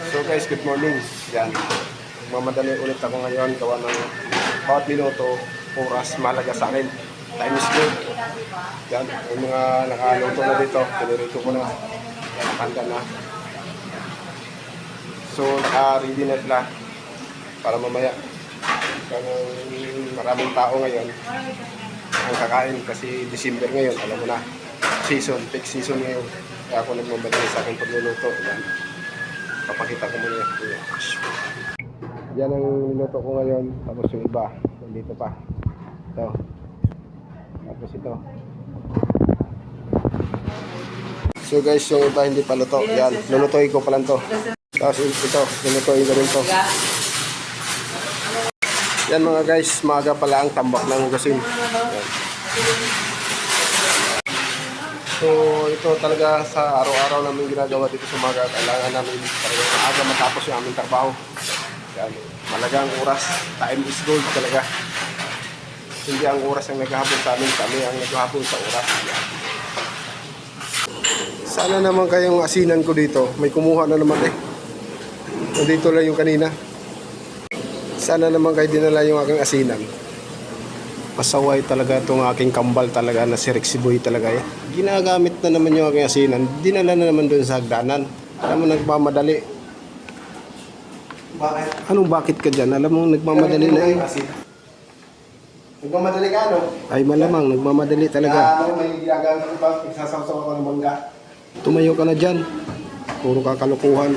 So guys, good morning. Yan. Mamadali ulit ako ngayon. Gawa ng bawat minuto, oras, mahalaga sa akin. Time is good. Yan. Yung mga nakaluto na dito, pinirito ko na. Yan, nakanda na. So, naka-ready na sila para mamaya. Maraming tao ngayon ang kakain kasi December ngayon, alam mo na. Season, peak season ngayon. Kaya ako nagmamadali sa aking pagluluto. Yan. Papakita ko muna yan. Yan ang niluto ko ngayon. Tapos yung iba, nandito pa. Ito. Tapos ito. So guys, yung iba hindi pa luto. Yan, lulutuin ko pa lang to. Tapos ito, lulutuin ko rin to. Yan mga guys, maaga pala ang tambak ng hugasin. Yan. So ito talaga sa araw-araw namin ginagawa dito sa umaga. Kailangan namin talaga maaga matapos yung aming trabaho. Yan. Malagang oras. Time is gold talaga. Hindi ang oras ang naghahabol sa amin. Kami ang naghahabol sa oras. Yan. Sana naman kayong asinan ko dito. May kumuha na naman eh. Nandito lang yung kanina. Sana naman kayo dinala yung aking asinan. Pasaway talaga itong aking kambal talaga na si Rexy Boy talaga eh. Ginagamit na naman yung aking asinan. Dinala na naman doon sa hagdanan. Alam mo, nagmamadali. Bakit? Anong bakit ka dyan? Alam mo, nagmamadali na eh. Nagmamadali ka ano? Ay malamang, nagmamadali talaga. Ano, may ginagamit ko ba? Nagsasawsaw ako ng mangga. Tumayo ka na dyan. Puro kakalukuhan.